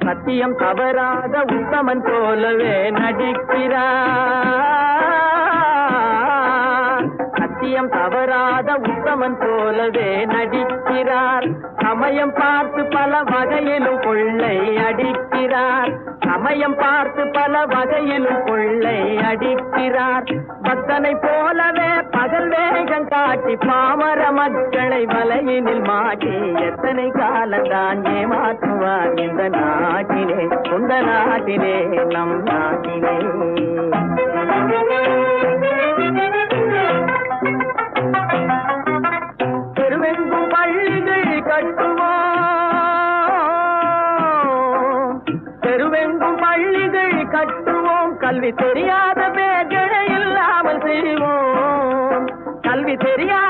சத்தியம் தவறாத உத்தமன் போலவே நடிக்கிறார். சத்தியம் தவறாத உத்தமன் போலவே நடிக்கிறார். சமயம் பார்த்து பல வகையிலும் கொள்ளை அடிக்கிறார். சமயம் பார்த்து பல வகையிலும் கொள்ளை அடிக்கிறார். பக்தனை போலவே பகல் வேகம் காட்டி பாமர மக்களை வலையினில் மாட்டி எத்தனை காலந்தான் ஏமாற்றுவார் இந்த நாட்டிலே, சொந்த நாட்டிலே, நம் நாட்டிலே. தெருவெங்கும் பள்ளிகள் கட்டுவோம், தெருவெங்கும் பள்ளிகள் கட்டுவோம். கல்வி தெரியாத பேர்களை இல்லாமல் செய்வோம். கல்வி தெரியாத